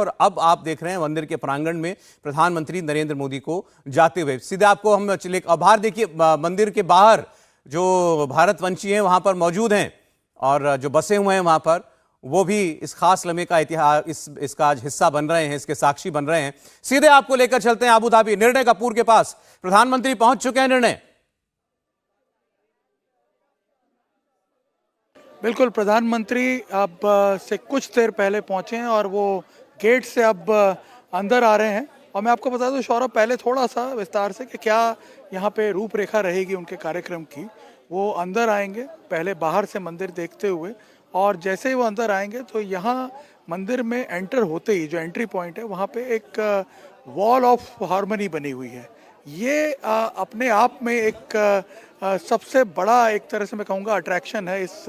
और अब आप देख रहे हैं मंदिर के प्रांगण में प्रधानमंत्री नरेंद्र मोदी को जाते हुए। सीधे आपको हम चले, अब बाहर देखिए, मंदिर के बाहर जो भारतवंशी हैं वहां पर मौजूद हैं और जो बसे हुए हैं वहां पर, वो भी इस खास लम्हे का इतिहास, इसका आज हिस्सा बन रहे हैं, इसके साक्षी बन रहे हैं। सीधे आपको लेकर चलते हैं अबू धाबी, निर्णय कपूर के पास। प्रधानमंत्री पहुंच चुके हैं निर्णय। बिल्कुल, प्रधानमंत्री अब से कुछ देर पहले पहुंचे हैं और वो गेट से अब अंदर आ रहे हैं। और मैं आपको बता दूं सौरभ, पहले थोड़ा सा विस्तार से कि क्या यहाँ पे रूपरेखा रहेगी उनके कार्यक्रम की। वो अंदर आएंगे पहले बाहर से मंदिर देखते हुए, और जैसे ही वो अंदर आएंगे तो यहाँ मंदिर में एंटर होते ही जो एंट्री पॉइंट है वहाँ पे एक वॉल ऑफ हार्मनी बनी हुई है। ये अपने आप में एक सबसे बड़ा, एक तरह से मैं कहूँगा, अट्रैक्शन है इस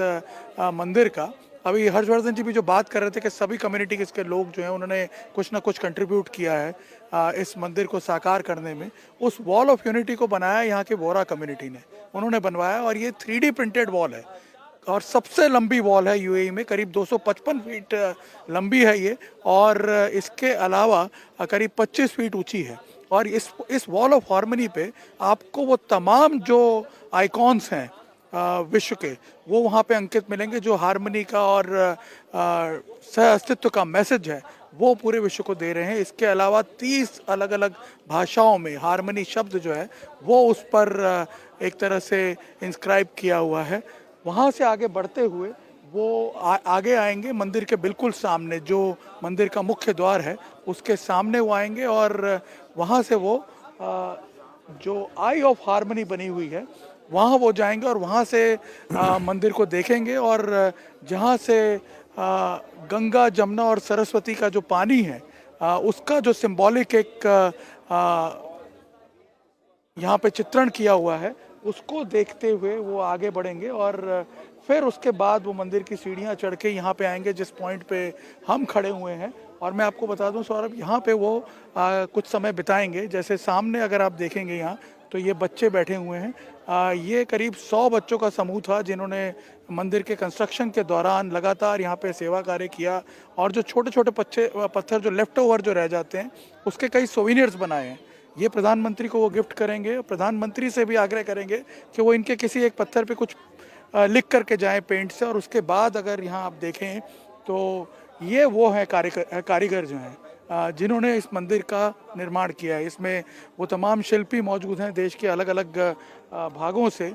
मंदिर का। अभी हर्षवर्धन जी भी जो बात कर रहे थे कि सभी कम्युनिटी के लोग जो हैं उन्होंने कुछ ना कुछ कंट्रीब्यूट किया है इस मंदिर को साकार करने में। उस वॉल ऑफ यूनिटी को बनाया यहाँ के बोरा कम्युनिटी ने, उन्होंने बनवाया, और ये 3D प्रिंटेड वॉल है और सबसे लंबी वॉल है यूएई में। करीब 255 फीट लंबी है ये, और इसके अलावा करीब 25 फीट ऊंची है। और इस वॉल ऑफ हार्मनी पे आपको वो तमाम जो आइकॉन्स हैं विश्व के, वो वहाँ पे अंकित मिलेंगे, जो हार्मनी का और सह अस्तित्व का मैसेज है वो पूरे विश्व को दे रहे हैं। इसके अलावा 30 अलग अलग भाषाओं में हार्मनी शब्द जो है वो उस पर एक तरह से इंस्क्राइब किया हुआ है। वहाँ से आगे बढ़ते हुए वो आगे आएंगे मंदिर के बिल्कुल सामने, जो मंदिर का मुख्य द्वार है उसके सामने वो आएंगे, और वहाँ से वो जो आई ऑफ हार्मनी बनी हुई है वहाँ वो जाएंगे और वहाँ से मंदिर को देखेंगे। और जहाँ से गंगा, जमुना और सरस्वती का जो पानी है उसका जो सिंबॉलिक एक यहाँ पे चित्रण किया हुआ है, उसको देखते हुए वो आगे बढ़ेंगे। और फिर उसके बाद वो मंदिर की सीढ़ियाँ चढ़ के यहाँ पे आएंगे जिस पॉइंट पे हम खड़े हुए हैं। और मैं आपको बता दूं सौरभ, यहाँ पे वो कुछ समय बिताएंगे। जैसे सामने अगर आप देखेंगे यहाँ, तो ये बच्चे बैठे हुए हैं। ये करीब 100 बच्चों का समूह था जिन्होंने मंदिर के कंस्ट्रक्शन के दौरान लगातार यहाँ पे सेवा कार्य किया, और जो छोटे छोटे पत्थर जो लेफ्ट ओवर जो रह जाते हैं उसके कई सोविनियर्स बनाए हैं। ये प्रधानमंत्री को वो गिफ्ट करेंगे। प्रधानमंत्री से भी आग्रह करेंगे कि वो इनके किसी एक पत्थर पे कुछ लिख करके जाएं पेंट से। और उसके बाद अगर यहाँ आप देखें तो ये वो हैं कारीगर जो हैं जिन्होंने इस मंदिर का निर्माण किया है। इसमें वो तमाम शिल्पी मौजूद हैं देश के अलग अलग भागों से,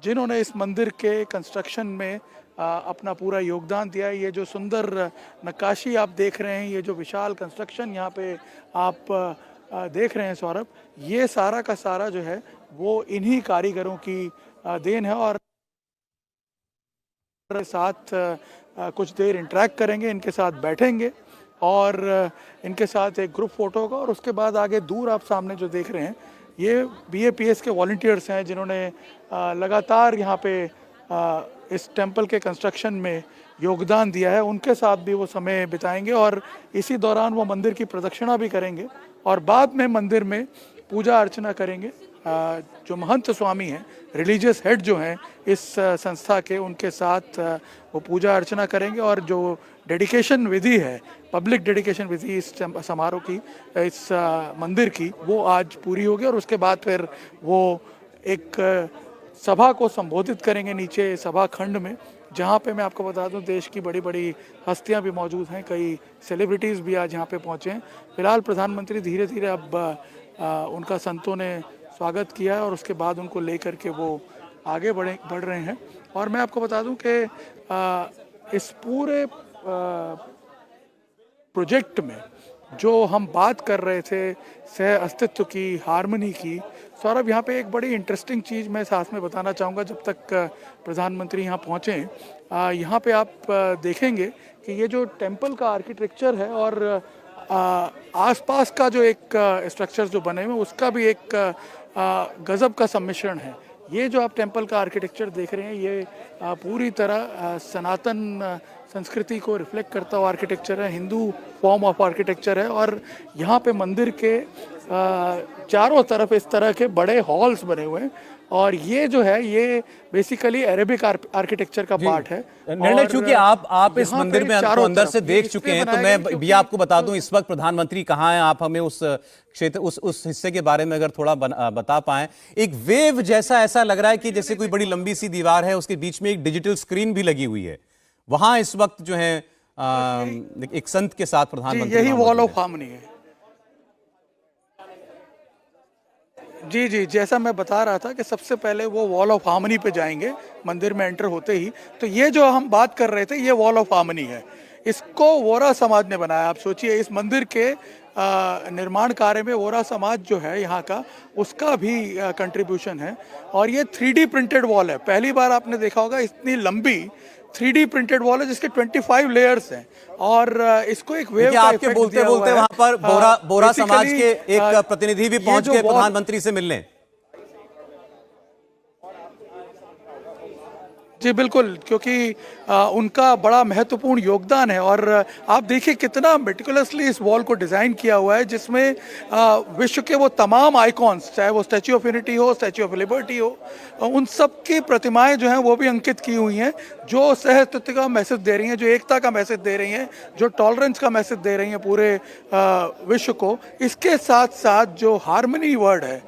जिन्होंने इस मंदिर के कंस्ट्रक्शन में अपना पूरा योगदान दिया है। ये जो सुंदर नक्काशी आप देख रहे हैं, ये जो विशाल कंस्ट्रक्शन यहाँ पे आप देख रहे हैं सौरभ, ये सारा का सारा जो है वो इन्हीं कारीगरों की देन है। और साथ कुछ देर इंटरेक्ट करेंगे, इनके साथ बैठेंगे और इनके साथ एक ग्रुप फोटो होगा। और उसके बाद आगे दूर आप सामने जो देख रहे हैं, ये BAPS के वॉलंटियर्स हैं जिन्होंने लगातार यहाँ पे इस टेंपल के कंस्ट्रक्शन में योगदान दिया है। उनके साथ भी वो समय बिताएंगे और इसी दौरान वो मंदिर की प्रदक्षिणा भी करेंगे और बाद में मंदिर में पूजा अर्चना करेंगे। जो महंत स्वामी हैं, रिलीजियस हेड जो हैं इस संस्था के, उनके साथ वो पूजा अर्चना करेंगे। और जो डेडिकेशन विधि है, पब्लिक डेडिकेशन विधि इस समारोह की, इस मंदिर की, वो आज पूरी होगी। और उसके बाद फिर वो एक सभा को संबोधित करेंगे नीचे सभा खंड में, जहाँ पे मैं आपको बता दूं देश की बड़ी बड़ी हस्तियाँ भी मौजूद हैं, कई सेलिब्रिटीज़ भी आज यहाँ पे पहुँचे हैं। फिलहाल प्रधानमंत्री धीरे धीरे अब उनका संतों ने स्वागत किया है और उसके बाद उनको लेकर के वो आगे बढ़ रहे हैं। और मैं आपको बता दूं कि इस पूरे प्रोजेक्ट में जो हम बात कर रहे थे सह अस्तित्व की, हार्मनी की, सौरभ, यहाँ पे एक बड़ी इंटरेस्टिंग चीज़ मैं साथ में बताना चाहूँगा। जब तक प्रधानमंत्री यहाँ पहुँचे, यहाँ पे आप देखेंगे कि ये जो टेम्पल का आर्किटेक्चर है और आसपास का जो एक स्ट्रक्चर जो बने हुए, उसका भी एक गजब का सम्मिश्रण है। ये जो आप टेंपल का आर्किटेक्चर देख रहे हैं, ये पूरी तरह सनातन संस्कृति को रिफ्लेक्ट करता हुआ आर्किटेक्चर है, हिंदू फॉर्म ऑफ आर्किटेक्चर है। और यहाँ पे मंदिर के चारों तरफ इस तरह के बड़े हॉल्स बने हुए हैं और ये जो है ये बेसिकली अरेबिक आर्किटेक्चर का पार्ट है। निर्णय, चूंकि आप इस यहाँ मंदिर पे में चारों अंदर तरफ से ये देख इसलिए चुके हैं, तो बनाया मैं गया भी क्योंकि आपको बता दूं इस वक्त प्रधानमंत्री कहाँ हैं। आप हमें उस क्षेत्र उस हिस्से के बारे में अगर थोड़ा बता पाएं। एक वेव जैसा ऐसा लग रहा है कि जैसे कोई बड़ी लंबी सी दीवार है, उसके बीच में एक डिजिटल स्क्रीन भी लगी हुई है। वहां इस वक्त जो है एक संत के साथ प्रधानमंत्री यही वहां वॉल मौजूद ऑफ हैं। हार्मनी है। जी जी, जैसा मैं बता रहा था कि सबसे पहले वो वॉल ऑफ हार्मनी पे जाएंगे मंदिर में एंटर होते ही। तो ये जो हम बात कर रहे थे ये वॉल ऑफ हार्मनी है। इसको वोरा समाज ने बनाया। आप सोचिए इस मंदिर के निर्माण कार्य में वोरा समाज जो है यहाँ का, उसका भी कंट्रीब्यूशन है। और ये 3D प्रिंटेड वॉल है। पहली बार आपने देखा होगा इतनी लंबी 3D प्रिंटेड वॉल है जिसके 25 लेयर्स हैं। और इसको एक वेव का आपके इफेक्ट बोलते दिया हुआ बोलते है। वहां पर बोरा समाज Basically, के एक प्रतिनिधि भी ये पहुंच जो गए वॉल प्रधानमंत्री से मिलने। जी बिल्कुल, क्योंकि उनका बड़ा महत्वपूर्ण योगदान है। और आप देखिए कितना मेटिकुलसली इस वॉल को डिज़ाइन किया हुआ है, जिसमें विश्व के वो तमाम आइकॉन्स, चाहे वो स्टैच्यू ऑफ यूनिटी हो, स्टैच्यू ऑफ लिबर्टी हो, उन सब की प्रतिमाएं जो हैं वो भी अंकित की हुई हैं, जो सहअस्तित्व का मैसेज दे रही हैं, जो एकता का मैसेज दे रही हैं, जो टॉलरेंस का मैसेज दे रही हैं पूरे विश्व को। इसके साथ साथ जो हार्मनी वर्ड है,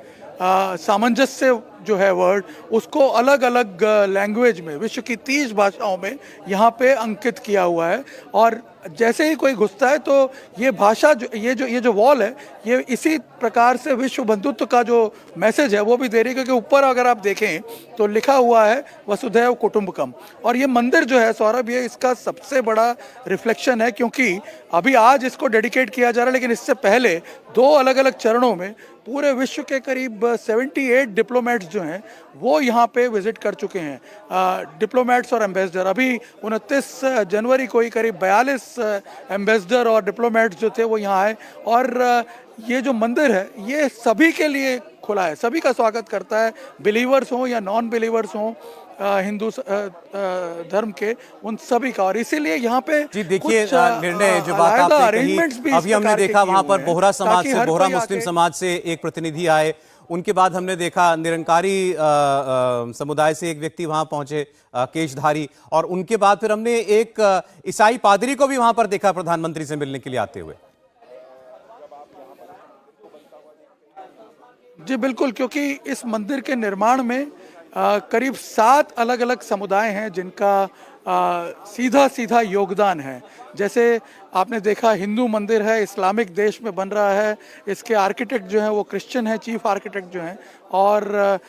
सामंजस्य जो है वर्ड, उसको अलग अलग लैंग्वेज में, विश्व की 30 भाषाओं में यहाँ पे अंकित किया हुआ है। और जैसे ही कोई घुसता है तो ये भाषा जो ये जो वॉल है, ये इसी प्रकार से विश्व बंधुत्व का जो मैसेज है वो भी दे रही है। क्योंकि ऊपर अगर आप देखें तो लिखा हुआ है वसुधैव कुटुंबकम। और ये मंदिर जो है सौरभ, ये इसका सबसे बड़ा रिफ्लेक्शन है, क्योंकि अभी आज इसको डेडिकेट किया जा रहा है, लेकिन इससे पहले 2 अलग अलग चरणों में पूरे विश्व के करीब 78 डिप्लोमेट्स जो हैं वो यहाँ पे विजिट कर चुके हैं, डिप्लोमेट्स और एम्बेसडर। अभी 29 जनवरी को ही करीब 42 एम्बेसडर और डिप्लोमेट्स जो थे वो यहाँ आए। और ये जो मंदिर है ये सभी के लिए खुला है, सभी का स्वागत करता है, बिलीवर्स हों या नॉन बिलीवर्स हों, हिंदू धर्म के, उन सभी का। और इसीलिए यहाँ पे जी देखिए निर्णय, जो बात आपने कही, अभी हमने देखा वहां पर बोहरा समाज से, बोहरा मुस्लिम समाज से एक प्रतिनिधि आए। उनके बाद हमने देखा निरंकारी समुदाय से एक व्यक्ति वहां पहुंचे, केशधारी। और उनके बाद फिर हमने एक ईसाई पादरी को भी वहां पर देखा प्रधानमंत्री से मिलने के लिए आते हुए। जी बिल्कुल, क्योंकि इस मंदिर के निर्माण में करीब 7 अलग अलग समुदाय हैं जिनका सीधा सीधा योगदान है। जैसे आपने देखा हिंदू मंदिर है, इस्लामिक देश में बन रहा है, इसके आर्किटेक्ट जो हैं वो क्रिश्चियन हैं, चीफ आर्किटेक्ट जो हैं। और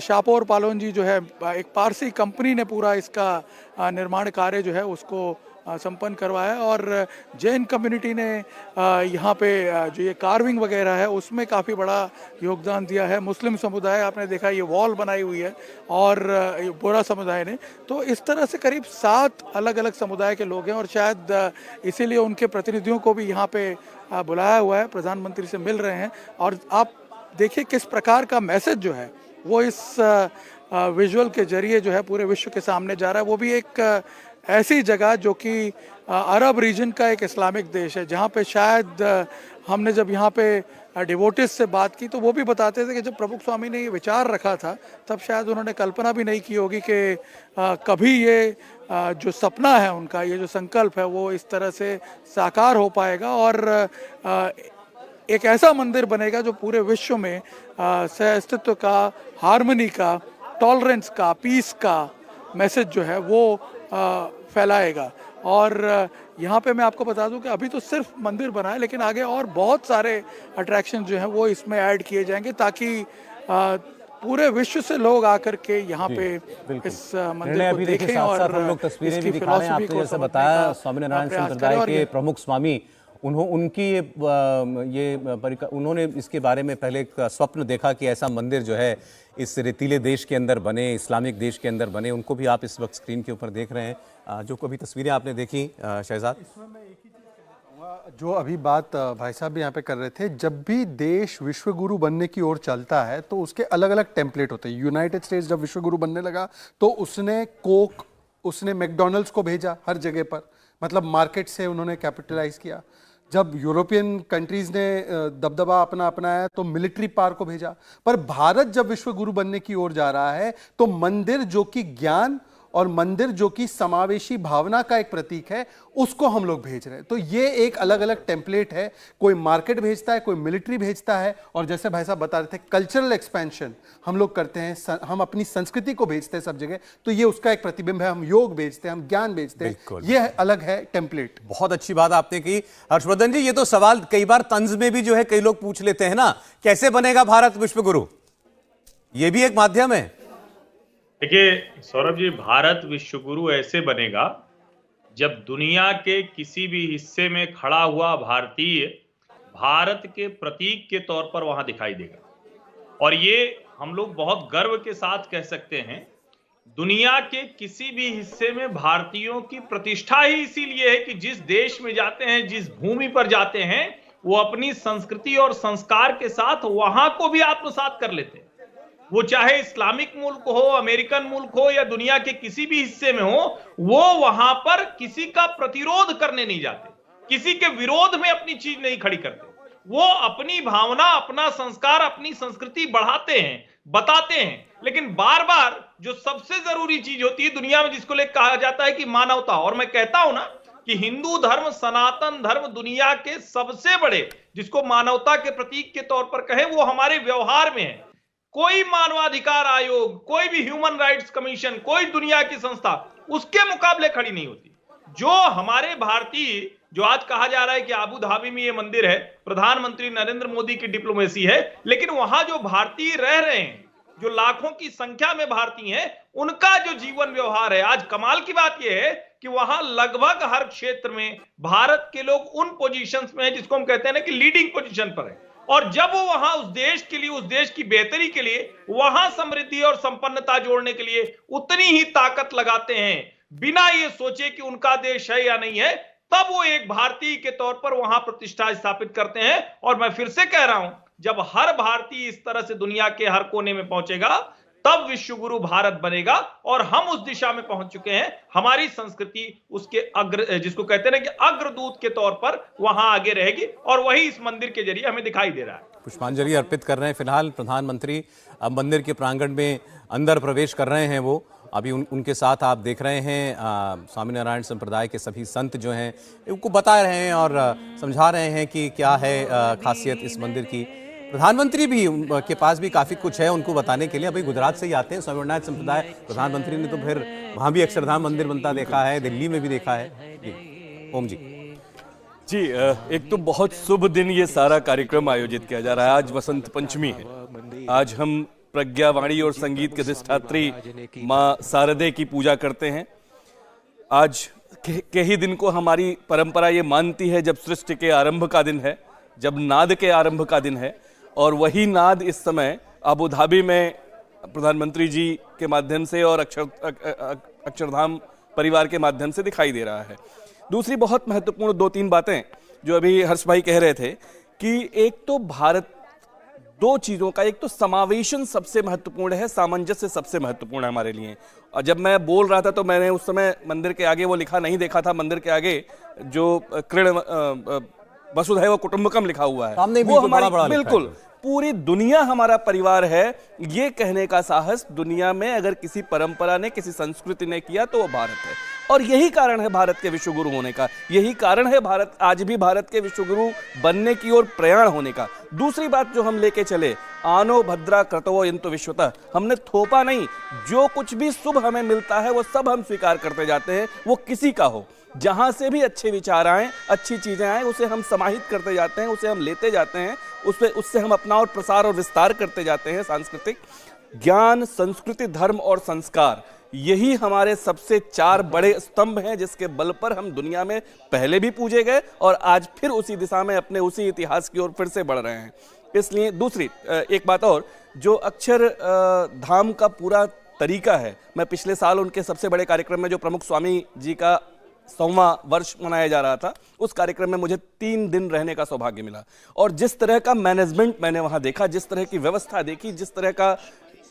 शापोर पालोन जी जो है, एक पारसी कंपनी ने पूरा इसका निर्माण कार्य जो है उसको संपन्न करवाया। और जैन कम्युनिटी ने यहाँ पे जो ये कार्विंग वगैरह है उसमें काफ़ी बड़ा योगदान दिया है। मुस्लिम समुदाय, आपने देखा ये वॉल बनाई हुई है, और बोरा समुदाय ने। तो इस तरह से करीब 7 अलग अलग समुदाय के लोग हैं। और शायद इसीलिए उनके प्रतिनिधियों को भी यहाँ पे बुलाया हुआ है, प्रधानमंत्री से मिल रहे हैं। और आप देखिए किस प्रकार का मैसेज जो है वो इस विजुअल के जरिए जो है पूरे विश्व के सामने जा रहा है। वो भी एक ऐसी जगह जो कि अरब रीजन का एक इस्लामिक देश है, जहाँ पे शायद हमने जब यहाँ पे डिवोटिस से बात की तो वो भी बताते थे कि जब प्रमुख स्वामी ने ये विचार रखा था तब शायद उन्होंने कल्पना भी नहीं की होगी कि कभी ये जो सपना है उनका, ये जो संकल्प है वो इस तरह से साकार हो पाएगा। और एक ऐसा मंदिर बनेगा जो पूरे विश्व में सहअस्तित्व का, हार्मनी का, टॉलरेंस का, पीस का मैसेज जो है वो फैलाएगा। और यहाँ पे मैं आपको बता दूं कि अभी तो सिर्फ मंदिर बना है, लेकिन आगे और बहुत सारे अट्रैक्शन जो हैं वो इसमें ऐड किए जाएंगे, ताकि पूरे विश्व से लोग आकर के यहाँ पे इस मंदिर को देखें। और हम लोग तस्वीरें भी दिखा रहे हैं। आपने जैसे बताया स्वामीनारायण संप्रदाय के प्रमुख स्वामी, उनकी उन्होंने इसके बारे में पहले एक स्वप्न देखा कि ऐसा मंदिर जो है इस रेतीले देश के अंदर बने, इस्लामिक देश के अंदर बने। उनको भी आप इस वक्त स्क्रीन के ऊपर देख रहे हैं, जो कभी तस्वीरें आपने देखी शहजाद। इसमें मैं एक ही चीज़ कहना चाहूँगा, जो अभी बात भाई साहब यहाँ पे कर रहे थे, जब भी देश विश्वगुरु बनने की ओर चलता है तो उसके अलग अलग टेम्पलेट होते हैं। यूनाइटेड स्टेट्स जब विश्वगुरु बनने लगा तो उसने कोक, उसने मैकडॉनल्ड्स को भेजा हर जगह पर, मतलब मार्केट से उन्होंने कैपिटलाइज किया। जब यूरोपियन कंट्रीज ने दबदबा अपना अपनाया तो मिलिट्री पावर को भेजा, पर भारत जब विश्व गुरु बनने की ओर जा रहा है तो मंदिर जो कि ज्ञान और मंदिर जो कि समावेशी भावना का एक प्रतीक है, उसको हम लोग भेज रहे हैं। तो ये एक अलग अलग टेम्पलेट है, कोई मार्केट भेजता है, कोई मिलिट्री भेजता है, और जैसे भाई साहब बता रहे थे कल्चरल एक्सपेंशन हम लोग करते हैं, हम अपनी संस्कृति को भेजते हैं सब जगह, तो ये उसका एक प्रतिबिंब है। हम योग भेजते हैं, हम ज्ञान भेजते हैं, ये अलग है टेम्पलेट। बहुत अच्छी बात आपने की हर्षवर्धन जी। ये तो सवाल कई बार तंज में भी जो है कई लोग पूछ लेते हैं ना, कैसे बनेगा भारत विश्व गुरु, ये भी एक माध्यम है। देखिए सौरभ जी, भारत विश्व गुरु ऐसे बनेगा जब दुनिया के किसी भी हिस्से में खड़ा हुआ भारतीय भारत के प्रतीक के तौर पर वहां दिखाई देगा। और ये हम लोग बहुत गर्व के साथ कह सकते हैं, दुनिया के किसी भी हिस्से में भारतीयों की प्रतिष्ठा ही इसीलिए है कि जिस देश में जाते हैं, जिस भूमि पर जाते हैं, वो अपनी संस्कृति और संस्कार के साथ वहां को भी आत्मसात कर लेते हैं। वो चाहे इस्लामिक मुल्क हो, अमेरिकन मुल्क हो, या दुनिया के किसी भी हिस्से में हो, वो वहां पर किसी का प्रतिरोध करने नहीं जाते, किसी के विरोध में अपनी चीज नहीं खड़ी करते। वो अपनी भावना, अपना संस्कार, अपनी संस्कृति बढ़ाते हैं, बताते हैं। लेकिन बार बार जो सबसे जरूरी चीज होती है दुनिया में, जिसको लेकर कहा जाता है कि मानवता, और मैं कहता हूं ना कि हिंदू धर्म, सनातन धर्म दुनिया के सबसे बड़े, जिसको मानवता के प्रतीक के तौर पर कहें, वो हमारे व्यवहार में है। कोई मानवाधिकार आयोग, कोई भी ह्यूमन राइट्स कमीशन, कोई दुनिया की संस्था उसके मुकाबले खड़ी नहीं होती। जो हमारे भारतीय, जो आज कहा जा रहा है कि आबू धाबी में ये मंदिर है, प्रधानमंत्री नरेंद्र मोदी की डिप्लोमेसी है, लेकिन वहां जो भारतीय रह रहे हैं, जो लाखों की संख्या में भारतीय हैं, उनका जो जीवन व्यवहार है, आज कमाल की बात यह है कि वहां लगभग हर क्षेत्र में भारत के लोग उन पोजीशंस में है जिसको हम कहते हैं ना कि लीडिंग पोजीशन पर है। और जब वो वहां उस देश के लिए, उस देश की बेहतरी के लिए, वहां समृद्धि और संपन्नता जोड़ने के लिए उतनी ही ताकत लगाते हैं, बिना ये सोचे कि उनका देश है या नहीं है, तब वो एक भारतीय के तौर पर वहां प्रतिष्ठा स्थापित करते हैं। और मैं फिर से कह रहा हूं, जब हर भारतीय इस तरह से दुनिया के हर कोने में पहुंचेगा, तब विश्व गुरु भारत बनेगा। और हम उस दिशा में पहुंच चुके हैं। हमारी संस्कृति उसके अग्र, जिसको कहते हैं ना कि अग्रदूत के तौर पर वहां आगे रहेगी, और वही इस मंदिर के जरिए हमें दिखाई दे रहा है। पुष्पांजलि अर्पित कर रहे हैं फिलहाल प्रधानमंत्री। अब मंदिर के प्रांगण में अंदर प्रवेश कर रहे हैं वो। अभी उनके साथ आप देख रहे हैं स्वामीनारायण संप्रदाय के सभी संत जो हैं उनको बता रहे हैं और समझा रहे हैं कि क्या है खासियत इस मंदिर की। प्रधानमंत्री भी के पास भी काफ़ी कुछ है उनको बताने के लिए। अभी गुजरात से ही आते हैं स्वामीनारायण संप्रदाय। प्रधानमंत्री ने तो फिर वहाँ भी अक्षरधाम मंदिर बनता देखा है, दिल्ली में भी देखा है। जी ओम जी। जी, एक तो बहुत शुभ दिन ये सारा कार्यक्रम आयोजित किया जा रहा है। आज वसंत पंचमी है। आज हम प्रज्ञावाणी और संगीत के अधिष्ठात्री माँ शारदे की पूजा करते हैं। आज के ही दिन को हमारी परंपरा ये मानती है जब सृष्टि के आरंभ का दिन है, जब नाद के आरंभ का दिन है। और वही नाद इस समय अबू धाबी में प्रधानमंत्री जी के माध्यम से और अक्षरधाम परिवार के माध्यम से दिखाई दे रहा है। दूसरी बहुत महत्वपूर्ण 2-3 बातें जो अभी हर्ष भाई कह रहे थे कि एक तो भारत, दो चीजों का, एक तो समावेशन सबसे महत्वपूर्ण है, सामंजस्य सबसे महत्वपूर्ण है हमारे लिए। और जब मैं बोल रहा था तो मैंने उस समय मंदिर के आगे वो लिखा नहीं देखा था, मंदिर के आगे जो वसुधैव कुटुंबकम लिखा हुआ है, वो हमारी बिल्कुल पूरी दुनिया हमारा परिवार है। ये कहने का साहस दुनिया में अगर किसी परंपरा ने, किसी संस्कृति ने किया तो वो भारत है। और यही कारण है भारत के विश्व गुरु होने का, यही कारण है भारत आज भी भारत के विश्व गुरु बनने की ओर प्रयाण होने का। दूसरी बात जो हम लेके चले, आनो भद्रा क्रतवो यंतु विश्वतः, हमने थोपा नहीं। जो कुछ भी शुभ हमें मिलता है वो सब हम स्वीकार करते जाते हैं, वो किसी का हो। जहां से भी अच्छे विचार आए, अच्छी चीजें आए, उसे हम समाहित करते जाते हैं, उसे हम लेते जाते हैं, उससे हम अपना और प्रसार और विस्तार करते जाते हैं। सांस्कृतिक ज्ञान, संस्कृति, धर्म और संस्कार, यही हमारे सबसे 4 बड़े स्तंभ हैं जिसके बल पर हम दुनिया में पहले भी पूजे गए और आज फिर उसी दिशा में अपने उसी इतिहास की ओर फिर से बढ़ रहे हैं। इसलिए दूसरी एक बात और, जो अक्षर धाम का पूरा तरीका है, मैं पिछले साल उनके सबसे बड़े कार्यक्रम में जो प्रमुख स्वामी जी का 100वां वर्ष मनाया जा रहा था, उस कार्यक्रम में मुझे 3 दिन रहने का सौभाग्य मिला। और जिस तरह का मैनेजमेंट मैंने वहां देखा, जिस तरह की व्यवस्था देखी, जिस तरह का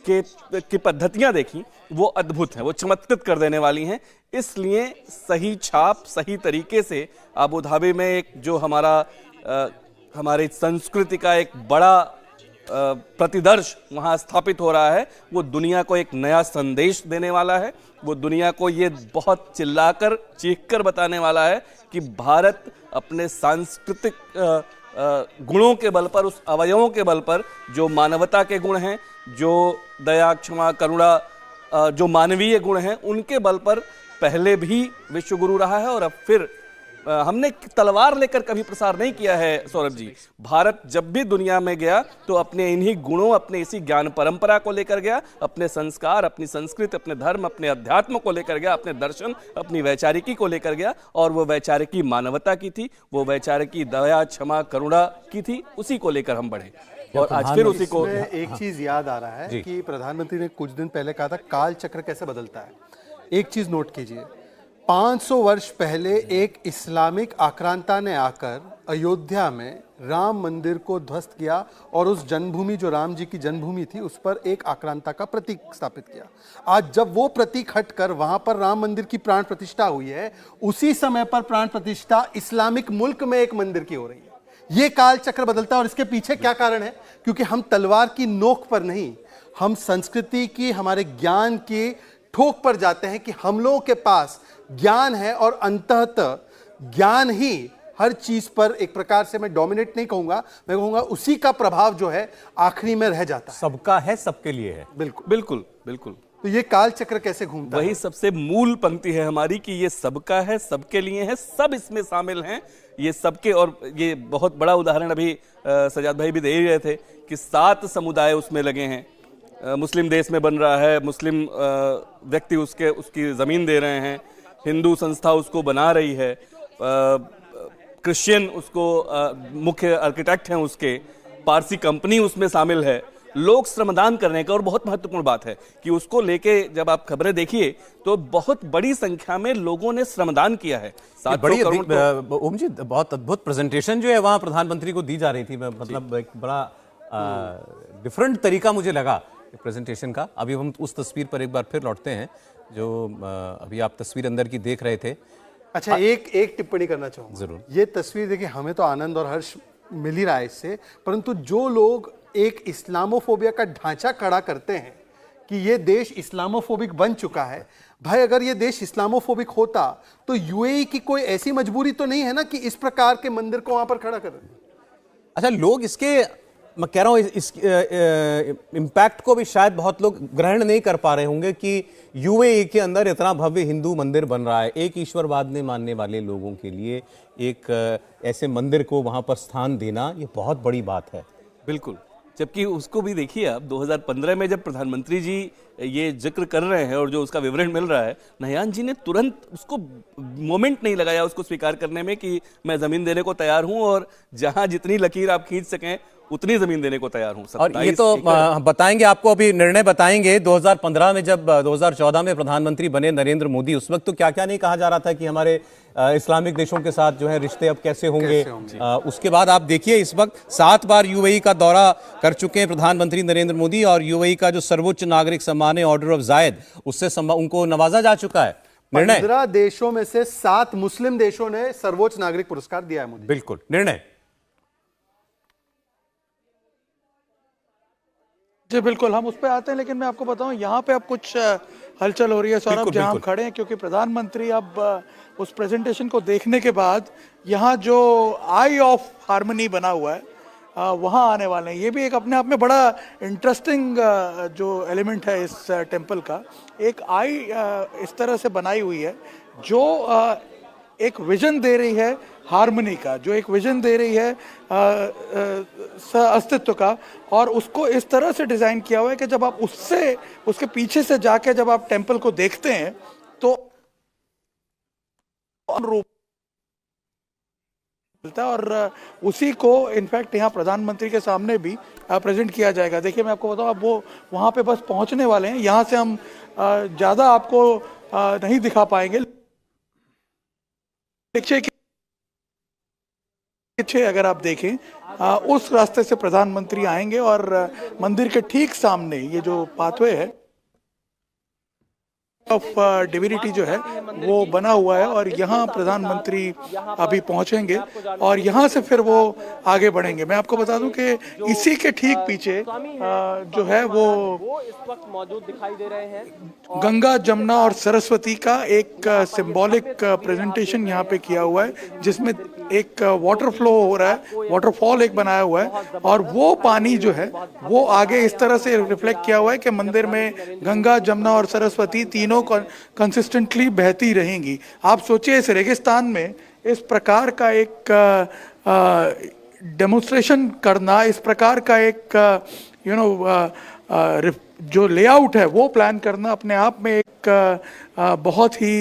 की पद्धतियां देखी वो अद्भुत हैं, वो चमत्कृत कर देने वाली हैं। इसलिए सही छाप सही तरीके से अबू धाबी में एक जो हमारी संस्कृति का एक बड़ा प्रतिदर्श वहां स्थापित हो रहा है, वो दुनिया को एक नया संदेश देने वाला है। वो दुनिया को ये बहुत चिल्लाकर चीखकर बताने वाला है कि भारत अपने सांस्कृतिक गुणों के बल पर, उस अवयवों के बल पर जो मानवता के गुण हैं, जो दया क्षमा करुणा जो मानवीय गुण हैं, उनके बल पर पहले भी विश्व गुरु रहा है। और अब फिर हमने तलवार लेकर कभी प्रसार नहीं किया है सौरभ जी। भारत जब भी दुनिया में गया तो अपने इन्हीं गुणों, अपने इसी ज्ञान परंपरा को लेकर गया, अपने संस्कार, अपनी संस्कृति, अपने धर्म, अपने अध्यात्म को लेकर गया, अपने दर्शन, अपनी वैचारिकी को लेकर गया। और वो वैचारिकी मानवता की थी, वो वैचारिकी दया क्षमा करुणा की थी, उसी को लेकर हम बढ़े। और आज फिर उसी को एक चीज याद आ रहा है कि प्रधानमंत्री ने कुछ दिन पहले कहा था काल चक्र कैसे बदलता है। एक चीज नोट कीजिए, 500 वर्ष पहले एक इस्लामिक आक्रांता ने आकर अयोध्या में राम मंदिर को ध्वस्त किया और उस जन्मभूमि, जो राम जी की जन्मभूमि थी, उस पर एक आक्रांता का प्रतीक स्थापित किया। आज जब वो प्रतीक हटकर वहां पर राम मंदिर की प्राण प्रतिष्ठा हुई है, उसी समय पर प्राण प्रतिष्ठा इस्लामिक मुल्क में एक मंदिर की हो रही है। ये काल चक्र बदलता है। और इसके पीछे क्या कारण है? क्योंकि हम तलवार की नोक पर नहीं, हम संस्कृति की, हमारे ज्ञान की ठोक पर जाते हैं कि हम लोगों के पास ज्ञान है और अंततः ज्ञान ही हर चीज पर एक प्रकार से, मैं डोमिनेट नहीं कहूंगा, मैं कहूंगा उसी का प्रभाव जो है आखिरी में रह जाता है। सबका है, सबके लिए है। बिल्कुल बिल्कुल बिल्कुल। तो ये काल चक्र कैसे घूमता है? वही सबसे मूल पंक्ति है हमारी कि ये सबका है, सबके लिए है, सब इसमें शामिल हैं, ये सबके। और ये बहुत बड़ा उदाहरण अभी सजाद भाई भी दे ही रहे थे कि 7 समुदाय उसमें लगे हैं। मुस्लिम देश में बन रहा है, मुस्लिम व्यक्ति उसकी जमीन दे रहे हैं, हिंदू संस्था उसको बना रही है, क्रिश्चियन उसको मुख्य आर्किटेक्ट हैं उसके, पारसी कंपनी उसमें शामिल है, लोग श्रमदान करने का। और बहुत महत्वपूर्ण बात है कि उसको लेके जब आप खबरें देखिए तो बहुत बड़ी संख्या में लोगों ने श्रमदान किया है। बड़ी ओम जी, बहुत अद्भुत प्रेजेंटेशन जो है वहां प्रधानमंत्री को दी जा रही थी। मतलब एक बड़ा डिफरेंट तरीका मुझे लगा प्रेजेंटेशन का। अभी हम उस तस्वीर पर एक बार फिर लौटते हैं जो अभी आप तस्वीर अंदर की देख रहे थे। अच्छा, एक टिप्पणी करना चाहूंगा। जरूर। ये तस्वीर देखिए, हमें तो आनंद और हर्ष मिल ही रहा है इससे, परंतु जो लोग एक इस्लामोफोबिया का ढांचा खड़ा करते हैं कि ये देश इस्लामोफोबिक बन चुका है, भाई अगर ये देश इस्लामोफोबिक होता तो यूएई की कोई ऐसी मजबूरी तो नहीं है ना कि इस प्रकार के मंदिर को वहां पर खड़ा करें। अच्छा, लोग इसके, मैं कह रहा हूं, इस इम्पैक्ट को भी शायद बहुत लोग ग्रहण नहीं कर पा रहे होंगे कि यूएई के अंदर इतना भव्य हिंदू मंदिर बन रहा है। एक ईश्वरवाद ने मानने वाले लोगों के लिए एक ऐसे मंदिर को वहां पर स्थान देना, ये बहुत बड़ी बात है। बिल्कुल। जबकि उसको भी देखिए आप 2015 में जब प्रधानमंत्री जी ये जिक्र कर रहे हैं और जो उसका विवरण मिल रहा है, नयान जी ने तुरंत उसको मोमेंट नहीं लगाया उसको स्वीकार करने में कि मैं जमीन देने को तैयार हूं और जहां जितनी लकीर आप खींच सकें उतनी जमीन देने को तैयार हूं। और ये तो बताएंगे आपको, अभी निर्णय बताएंगे 2015 में जब 2014 में प्रधानमंत्री बने नरेंद्र मोदी, उस वक्त तो क्या क्या नहीं कहा जा रहा था कि हमारे इस्लामिक देशों के साथ जो है रिश्ते अब कैसे होंगे। उसके बाद आप देखिए इस वक्त 7 बार यूएई का दौरा कर चुके हैं प्रधानमंत्री नरेंद्र मोदी और यूएई का जो सर्वोच्च नागरिक सम्मान है ऑर्डर ऑफ जायद, उससे उनको नवाजा जा चुका है। 15 देशों में से 7 मुस्लिम देशों ने सर्वोच्च नागरिक पुरस्कार दिया है मोदी। बिल्कुल, निर्णय जी बिल्कुल, हम उस पर आते हैं, लेकिन मैं आपको बताऊं यहाँ पे अब कुछ हलचल हो रही है सौरभ, जहाँ हम खड़े हैं, क्योंकि प्रधानमंत्री अब उस प्रेजेंटेशन को देखने के बाद यहाँ जो आई ऑफ हार्मनी बना हुआ है वहाँ आने वाले हैं। ये भी एक अपने आप में बड़ा इंटरेस्टिंग जो एलिमेंट है इस टेम्पल का। एक आई इस तरह से बनाई हुई है जो एक विजन दे रही है हार्मनी का, जो एक विजन दे रही है अस्तित्व का, और उसको इस तरह से डिजाइन किया हुआ है कि जब आप उसके पीछे से जाके जब आप टेम्पल को देखते हैं तो अनुरूप मिलता है। और उसी को इनफैक्ट यहाँ प्रधानमंत्री के सामने भी प्रेजेंट किया जाएगा। देखिए मैं आपको बताऊँ, अब वो वहाँ पे बस पहुँचने वाले हैं। यहाँ से हम ज़्यादा आपको नहीं दिखा पाएंगे। देखिए पीछे अगर आप देखें उस रास्ते से प्रधानमंत्री आएंगे और मंदिर के ठीक सामने ये जो पाथवे है ऑफ डिविनिटी जो है वो बना हुआ है और यहाँ प्रधानमंत्री अभी पहुंचेंगे और यहाँ से फिर वो आगे बढ़ेंगे। मैं आपको बता दूं कि इसी के ठीक पीछे जो है वो इस वक्त मौजूद दिखाई दे रहे हैं। गंगा जमुना और सरस्वती का एक सिंबॉलिक प्रेजेंटेशन यहाँ पे किया हुआ है जिसमें एक वाटर फ्लो हो रहा है, वाटरफॉल एक बनाया हुआ है और वो पानी जो है वो आगे इस तरह से रिफ्लेक्ट किया हुआ है कि मंदिर में गंगा जमुना और सरस्वती तीनों कंसिस्टेंटली बहती रहेंगी। आप सोचिए इस रेगिस्तान में इस प्रकार का एक डेमोन्स्ट्रेशन करना, इस प्रकार का एक जो लेआउट है वो प्लान करना अपने आप में एक बहुत ही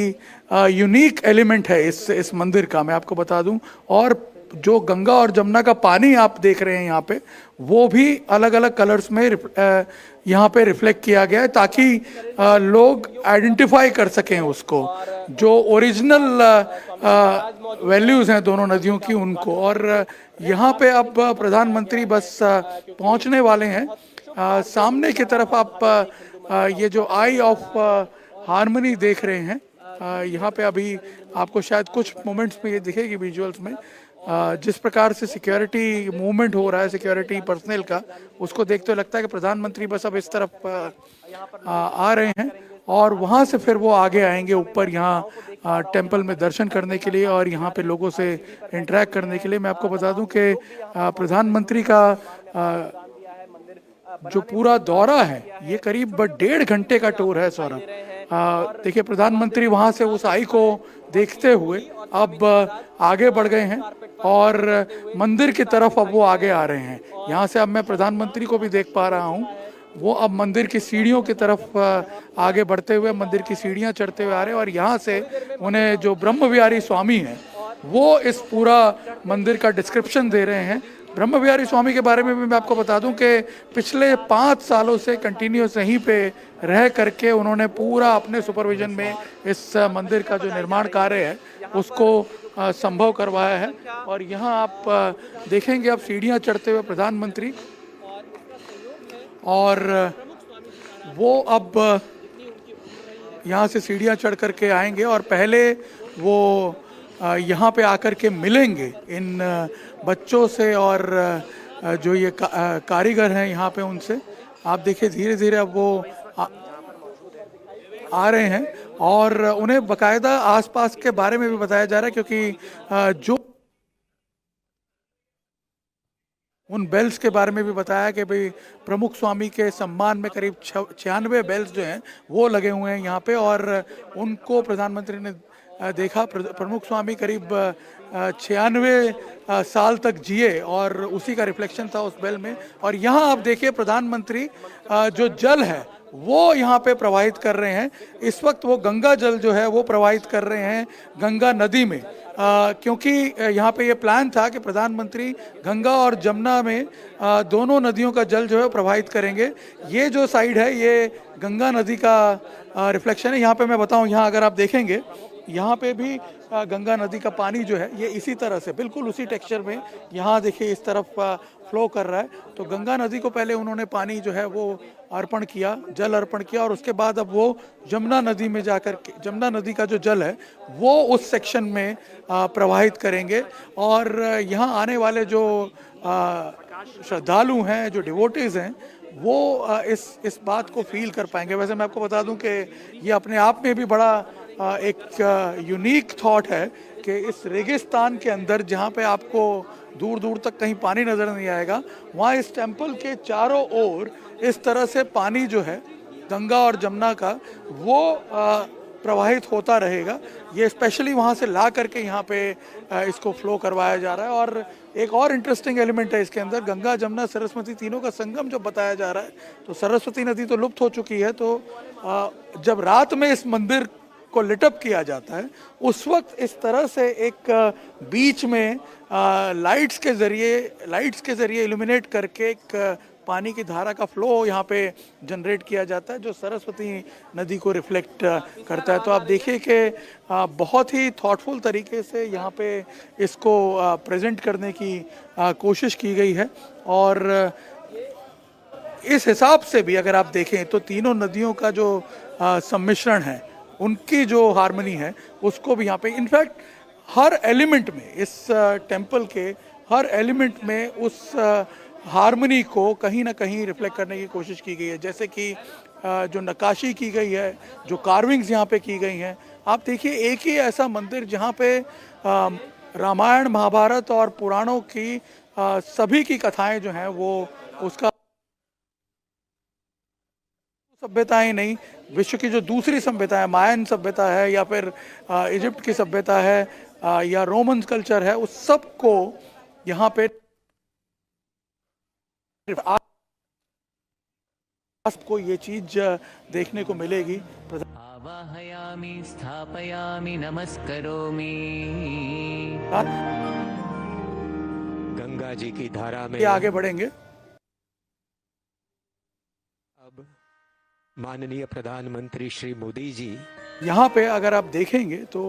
यूनिक एलिमेंट है इस मंदिर का, मैं आपको बता दूं। और जो गंगा और जमुना का पानी आप देख रहे हैं यहाँ पे वो भी अलग अलग कलर्स में यहाँ पे रिफ्लेक्ट किया गया है ताकि लोग आइडेंटिफाई कर सकें उसको, जो ओरिजिनल वैल्यूज हैं दोनों नदियों की उनको। और यहाँ पे अब प्रधानमंत्री बस पहुँचने वाले हैं। सामने की तरफ आप ये जो आई ऑफ हार्मनी देख रहे हैं, यहाँ पे अभी आपको शायद कुछ मोमेंट्स में ये दिखेगी विजुअल्स में, जिस प्रकार से सिक्योरिटी मूवमेंट हो रहा है सिक्योरिटी पर्सनल का, उसको देखते हुए लगता है कि प्रधानमंत्री बस अब इस तरफ आ रहे हैं और वहाँ से फिर वो आगे आएंगे ऊपर यहाँ टेंपल में दर्शन करने के लिए और यहाँ पे लोगों से इंटरेक्ट करने के लिए। मैं आपको बता दूं कि प्रधानमंत्री का जो पूरा दौरा है ये करीब 1.5 घंटे का टूर है सौरभ। देखिए प्रधानमंत्री वहां से उस आई को देखते हुए अब आगे बढ़ गए हैं और मंदिर की तरफ अब वो आगे आ रहे हैं। यहाँ से अब मैं प्रधानमंत्री को भी देख पा रहा हूँ, वो अब मंदिर की सीढ़ियों की तरफ आगे बढ़ते हुए मंदिर की सीढ़ियाँ चढ़ते हुए आ रहे हैं और यहाँ से उन्हें जो ब्रह्मविहारी स्वामी हैं वो इस पूरा मंदिर का डिस्क्रिप्शन दे रहे हैं। ब्रह्मविहारी स्वामी के बारे में भी मैं आपको बता दूं कि पिछले 5 सालों से कंटिन्यूस यहीं पे रह करके उन्होंने पूरा अपने सुपरविजन में इस मंदिर का जो निर्माण कार्य है उसको संभव करवाया है। और यहाँ आप देखेंगे अब सीढ़ियाँ चढ़ते हुए प्रधानमंत्री, और वो अब यहाँ से सीढ़ियाँ चढ़ करके आएंगे और पहले वो यहाँ पे आकर के मिलेंगे इन बच्चों से और जो ये कारीगर हैं यहाँ पे उनसे। आप देखिए धीरे धीरे अब वो आ रहे हैं और उन्हें बकायदा आसपास के बारे में भी बताया जा रहा है, क्योंकि जो उन बेल्स के बारे में भी बताया कि भाई प्रमुख स्वामी के सम्मान में करीब 96 बेल्स जो हैं वो लगे हुए हैं यहाँ पे और उनको प्रधानमंत्री ने देखा। प्रमुख स्वामी करीब 96 साल तक जिए और उसी का रिफ्लेक्शन था उस बेल में। और यहाँ आप देखिए प्रधानमंत्री जो जल है वो यहाँ पे प्रवाहित कर रहे हैं। इस वक्त वो गंगा जल जो है वो प्रवाहित कर रहे हैं गंगा नदी में, क्योंकि यहाँ पे ये प्लान था कि प्रधानमंत्री गंगा और जमुना में दोनों नदियों का जल जो है प्रवाहित करेंगे। ये जो साइड है ये गंगा नदी का रिफ्लेक्शन है। यहाँ पे मैं बताऊँ, यहाँ अगर आप देखेंगे यहाँ पे भी गंगा नदी का पानी जो है ये इसी तरह से बिल्कुल उसी टेक्सचर में यहाँ देखिए इस तरफ फ्लो कर रहा है। तो गंगा नदी को पहले उन्होंने पानी जो है वो अर्पण किया, जल अर्पण किया, और उसके बाद अब वो जमुना नदी में जाकर के जमुना नदी का जो जल है वो उस सेक्शन में प्रवाहित करेंगे। और यहाँ आने वाले जो श्रद्धालु हैं, जो डिवोटीज हैं, वो इस बात को फील कर पाएंगे। वैसे मैं आपको बता दूं कि ये अपने आप में भी बड़ा एक यूनिक थॉट है कि इस रेगिस्तान के अंदर जहाँ पे आपको दूर दूर तक कहीं पानी नजर नहीं आएगा, वहाँ इस टेंपल के चारों ओर इस तरह से पानी जो है गंगा और जमुना का वो प्रवाहित होता रहेगा। ये स्पेशली वहाँ से ला करके यहाँ पे इसको फ्लो करवाया जा रहा है। और एक और इंटरेस्टिंग एलिमेंट है इसके अंदर, गंगा जमुना सरस्वती तीनों का संगम जो बताया जा रहा है। तो सरस्वती नदी तो लुप्त हो चुकी है, तो जब रात में इस मंदिर को लिटअप किया जाता है उस वक्त इस तरह से एक बीच में लाइट्स के जरिए इल्यूमिनेट करके एक पानी की धारा का फ्लो यहाँ पे जनरेट किया जाता है जो सरस्वती नदी को रिफ्लेक्ट करता है। तो आप देखिए कि बहुत ही थॉटफुल तरीके से यहाँ पे इसको प्रेजेंट करने की कोशिश की गई है। और इस हिसाब से भी अगर आप देखें तो तीनों नदियों का जो सम्मिश्रण है, उनकी जो हार्मनी है, उसको भी यहाँ पे इनफैक्ट हर एलिमेंट में, इस टेम्पल के हर एलिमेंट में उस हार्मनी को कहीं ना कहीं रिफ्लेक्ट करने की कोशिश की गई है। जैसे कि जो नक्काशी की गई है, जो कार्विंग्स यहाँ पे की गई हैं, आप देखिए एक ही ऐसा मंदिर जहाँ पे रामायण, महाभारत और पुराणों की सभी की कथाएं जो हैं वो उसका सभ्यताएं नहीं, विश्व की जो दूसरी सभ्यता है, मायन सभ्यता है या फिर इजिप्ट की सभ्यता है या रोमन कल्चर है, उस सब को यहाँ पे आपको ये चीज देखने को मिलेगी। आवाहयामि स्थापयामि नमस्करोमि। गंगा जी की धारा में आगे बढ़ेंगे। अब माननीय प्रधानमंत्री श्री मोदी जी यहाँ पे अगर आप देखेंगे तो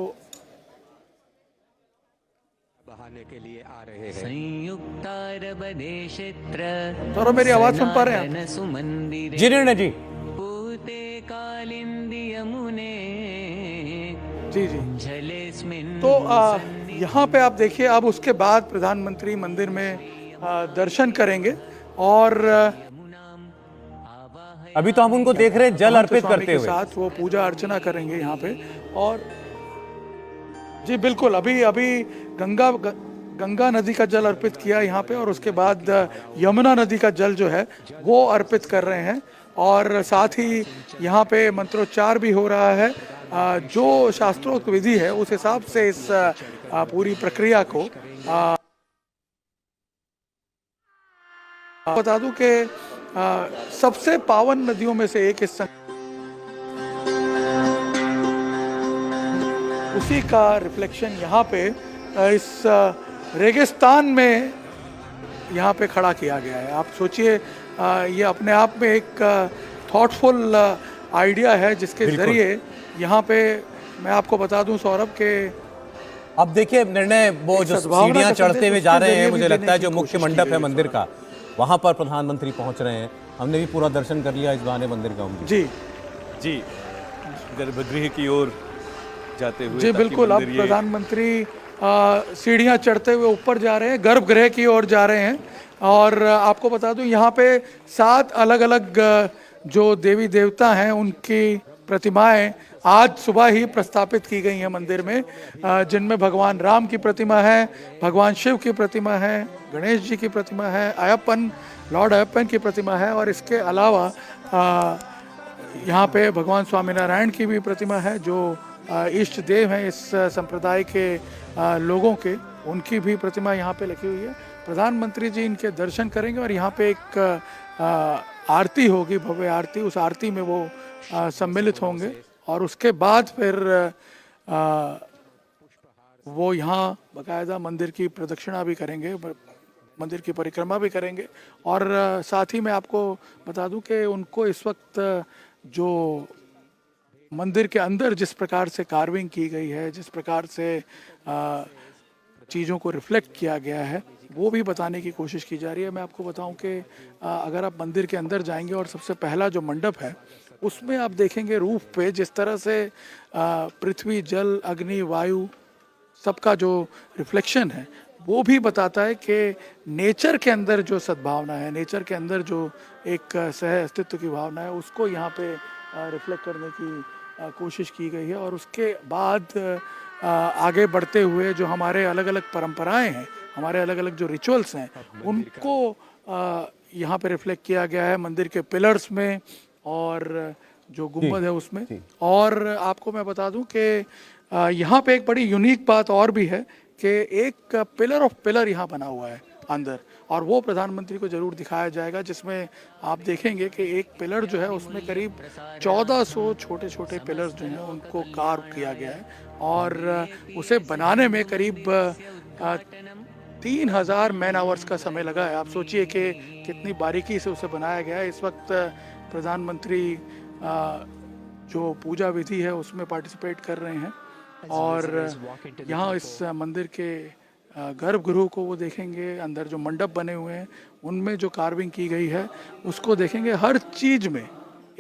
बहाने के लिए आ रहे हैं। संयुक्त अरब देशत्र तो मेरी आवाज सुन पा रहे हैं आप? सुमंदिरे जी निर्णय जी। पूते कालिंदी यमुने जी जी। जलेस्मिन् तो यहाँ पे आप देखिए, अब उसके बाद प्रधानमंत्री मंदिर में दर्शन करेंगे और अभी तो हम उनको देख रहे हैं जल अर्पित करते हुए, साथ वो पूजा अर्चना करेंगे यहाँ पे। और जी बिल्कुल, अभी गंगा नदी का जल अर्पित किया यहाँ पे और उसके बाद यमुना नदी का जल जो है वो अर्पित कर रहे हैं। और साथ ही यहाँ पे मंत्रोच्चार भी हो रहा है। जो शास्त्रोक्त विधि है उस हिसाब से इस पूरी प्रक्रिया को बता दूं कि सबसे पावन नदियों में से एक इस उसी का रिफ्लेक्शन यहाँ पे इस रेगिस्तान में यहाँ पे खड़ा किया गया है। आप सोचिए, ये अपने आप में एक थॉटफुल आइडिया है जिसके जरिए यहाँ पे मैं आपको बता दूं सौरभ के अब देखिए निर्णय वो जो सीढ़ियां चढ़ते हुए जा रहे हैं, मुझे लगता है जो मुख्य मंडप है मंदिर का, वहां पर प्रधानमंत्री पहुंच रहे हैं। हमने भी पूरा दर्शन कर लिया इस बहाने मंदिर का। जी जी, गर्भगृह की ओर जाते हुए जी बिल्कुल। अब प्रधानमंत्री सीढ़ियां चढ़ते हुए ऊपर जा रहे हैं, गर्भगृह की ओर जा रहे हैं। और आपको बता दूं यहाँ पे 7 अलग अलग जो देवी देवता हैं उनकी प्रतिमाएं आज सुबह ही प्रस्थापित की गई हैं मंदिर में, जिनमें भगवान राम की प्रतिमा है, भगवान शिव की प्रतिमा है, गणेश जी की प्रतिमा है, अयप्पन, लॉर्ड अयप्पन की प्रतिमा है। और इसके अलावा यहाँ पे भगवान स्वामीनारायण की भी प्रतिमा है, जो इष्ट देव हैं इस संप्रदाय के लोगों के, उनकी भी प्रतिमा यहाँ पे लगी हुई है। प्रधानमंत्री जी इनके दर्शन करेंगे और यहाँ पे एक आरती होगी, भव्य आरती। उस आरती में वो सम्मिलित होंगे और उसके बाद फिर वो यहाँ बाकायदा मंदिर की प्रदक्षिणा भी करेंगे, मंदिर की परिक्रमा भी करेंगे। और साथ ही मैं आपको बता दूं कि उनको इस वक्त जो मंदिर के अंदर जिस प्रकार से कार्विंग की गई है, जिस प्रकार से चीज़ों को रिफ्लेक्ट किया गया है, वो भी बताने की कोशिश की जा रही है। मैं आपको बताऊं कि अगर आप मंदिर के अंदर जाएंगे और सबसे पहला जो मंडप है उसमें आप देखेंगे रूफ पे जिस तरह से पृथ्वी, जल, अग्नि, वायु सबका जो रिफ्लेक्शन है वो भी बताता है कि नेचर के अंदर जो सद्भावना है, नेचर के अंदर जो एक सह अस्तित्व की भावना है, उसको यहाँ पे रिफ्लेक्ट करने की कोशिश की गई है। और उसके बाद आगे बढ़ते हुए जो हमारे अलग अलग परंपराएं हैं, हमारे अलग अलग जो रिचुअल्स हैं, उनको यहाँ पे रिफ्लेक्ट किया गया है मंदिर के पिलर्स में और जो गुंबद है उसमें। और आपको मैं बता दूं कि यहाँ पे एक बड़ी यूनिक बात और भी है कि एक पिलर ऑफ पिलर यहाँ बना हुआ है अंदर, और वो प्रधानमंत्री को जरूर दिखाया जाएगा, जिसमें आप देखेंगे कि एक पिलर जो है उसमें करीब 1400 छोटे छोटे पिलर्स जो हैं उनको कार्व किया गया है। और उसे बनाने में करीब 3000 मैन आवर्स का समय लगा है। आप सोचिए कि कितनी बारीकी से उसे बनाया गया है। इस वक्त प्रधानमंत्री जो पूजा विधि है उसमें पार्टिसिपेट कर रहे हैं और यहाँ इस मंदिर के गर्भगृह को वो देखेंगे। अंदर जो मंडप बने हुए हैं उनमें जो कार्विंग की गई है उसको देखेंगे। हर चीज़ में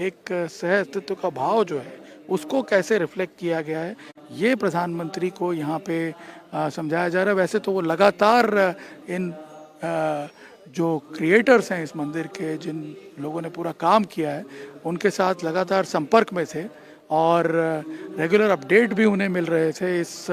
एक सह अस्तित्व का भाव जो है उसको कैसे रिफ्लेक्ट किया गया है ये प्रधानमंत्री को यहाँ पे समझाया जा रहा है। वैसे तो वो लगातार इन जो क्रिएटर्स हैं इस मंदिर के, जिन लोगों ने पूरा काम किया है, उनके साथ लगातार संपर्क में थे और रेगुलर अपडेट भी उन्हें मिल रहे थे इस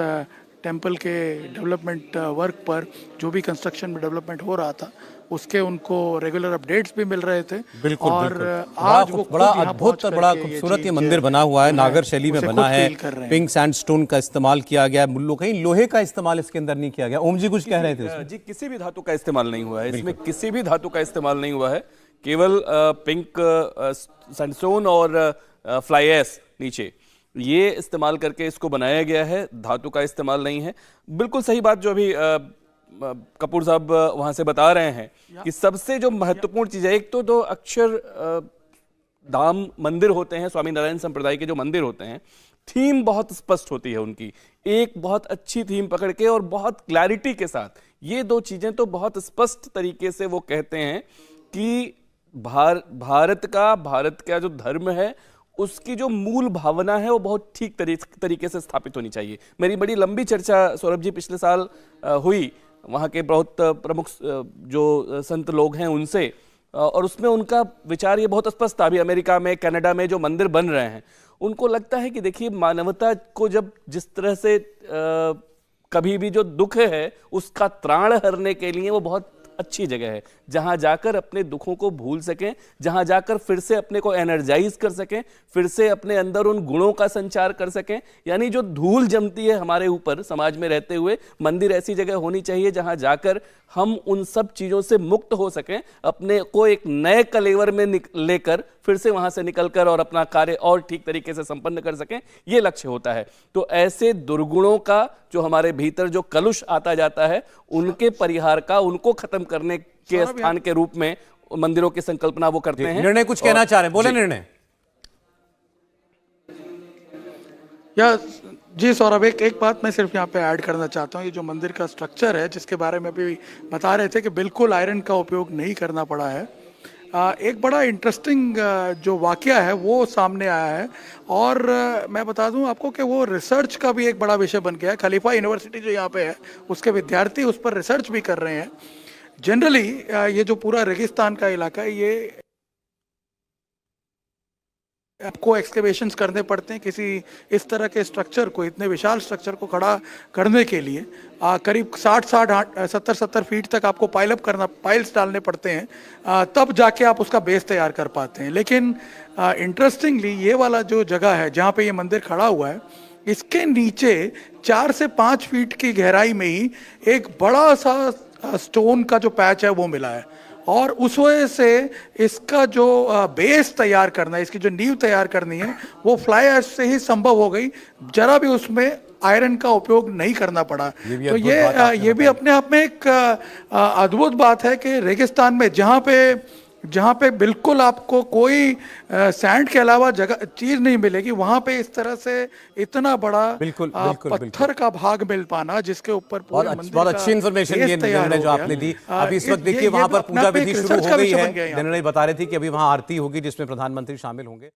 टेम्पल के डेवलपमेंट वर्क पर। जो भी कंस्ट्रक्शन में डेवलपमेंट हो रहा था उसके उनको रेगुलर अपडेट्स भी मिल रहे थे। बिल्कुल, और बिल्कुल। आज वो बड़ा अद्भुत, बड़ा खूबसूरत ये मंदिर बना हुआ है, नागर शैली में बना है, पिंक सैंडस्टोन का इस्तेमाल किया गया है, कहीं लोहे का इस्तेमाल इसके अंदर नहीं किया गया। ओम जी कुछ कह रहे थे जी, किसी भी धातु का इस्तेमाल नहीं हुआ है इसमें, किसी भी धातु का इस्तेमाल नहीं हुआ है। केवल पिंक सैंडस्टोन और फ्लाई ऐश नीचे ये इस्तेमाल करके इसको बनाया गया है, धातु का इस्तेमाल नहीं है। बिल्कुल सही बात जो अभी कपूर साहब वहां से बता रहे हैं कि सबसे जो महत्वपूर्ण चीज है, एक तो अक्षर धाम मंदिर होते हैं, स्वामी नारायण संप्रदाय के जो मंदिर होते हैं, थीम बहुत स्पष्ट होती है उनकी, एक बहुत अच्छी थीम पकड़ के और बहुत क्लैरिटी के साथ। ये दो चीजें तो बहुत स्पष्ट तरीके से वो कहते हैं कि भारत का जो धर्म है उसकी जो मूल भावना है वो बहुत ठीक तरीके से स्थापित होनी चाहिए। मेरी बड़ी लंबी चर्चा सौरभ जी पिछले साल हुई वहाँ के बहुत प्रमुख जो संत लोग हैं उनसे, और उसमें उनका विचार ये बहुत स्पष्ट था। अभी अमेरिका में, कनाडा में जो मंदिर बन रहे हैं, उनको लगता है कि देखिए मानवता को जब जिस तरह से कभी भी जो दुख है उसका त्राण हरने के लिए वो बहुत अच्छी जगह है, जहां जाकर अपने दुखों को भूल सकें, जहां जाकर फिर से अपने को एनर्जाइज कर सकें, फिर से अपने अंदर उन गुणों का संचार कर सकें। यानी जो धूल जमती है हमारे ऊपर समाज में रहते हुए, मंदिर ऐसी जगह होनी चाहिए जहां जाकर हम उन सब चीजों से मुक्त हो सकें, अपने को एक नए कलेवर में लेकर फिर से वहां से निकलकर और अपना कार्य और ठीक तरीके से संपन्न कर सकें, ये लक्ष्य होता है। तो ऐसे दुर्गुणों का जो हमारे भीतर जो कलुष आता जाता है, उनके परिहार का, उनको खत्म करने के स्थान के रूप में मंदिरों की संकल्पना वो करते हैं। निर्णय कुछ कहना चाह रहे हैं, बोले निर्णय। जी सौरभ, एक बात मैं सिर्फ यहाँ पे ऐड करना चाहता हूँ। ये जो मंदिर का स्ट्रक्चर है जिसके बारे में भी बता रहे थे कि बिल्कुल आयरन का उपयोग नहीं करना पड़ा है, एक बड़ा इंटरेस्टिंग जो वाकया है वो सामने आया है। और मैं बता दूं आपको कि वो रिसर्च का भी एक बड़ा विषय बन गया है। खलीफा यूनिवर्सिटी जो यहाँ पे है उसके विद्यार्थी उस पर रिसर्च भी कर रहे हैं। जनरली ये जो पूरा रेगिस्तान का इलाका है, ये आपको एक्सकेवेशंस करने पड़ते हैं किसी इस तरह के स्ट्रक्चर को, इतने विशाल स्ट्रक्चर को खड़ा करने के लिए। करीब 70 फीट तक आपको पाइल्स डालने पड़ते हैं, तब जाके आप उसका बेस तैयार कर पाते हैं। लेकिन इंटरेस्टिंगली ये वाला जो जगह है जहाँ पे ये मंदिर खड़ा हुआ है, इसके नीचे 4 से 5 फीट की गहराई में ही एक बड़ा सा स्टोन का जो पैच है वो मिला है। और उस वजह से इसका जो बेस तैयार करना है, इसकी जो नींव तैयार करनी है, वो फ्लाई ऐश से ही संभव हो गई। जरा भी उसमें आयरन का उपयोग नहीं करना पड़ा। तो ये भी अपने आप में एक अद्भुत बात है कि रेगिस्तान में जहाँ पे बिल्कुल आपको कोई सैंड के अलावा जगह चीज नहीं मिलेगी, वहां पे इस तरह से इतना बड़ा पत्थर का भाग मिल पाना, जिसके ऊपर बहुत अच्छी इन्फॉर्मेशन ये निर्णय जो आपने दी। अभी इस वक्त देखिए वहां पर पूजा विधि शुरू हो गई है। निर्णय बता रहे थे कि अभी वहां आरती होगी जिसमें प्रधानमंत्री शामिल होंगे।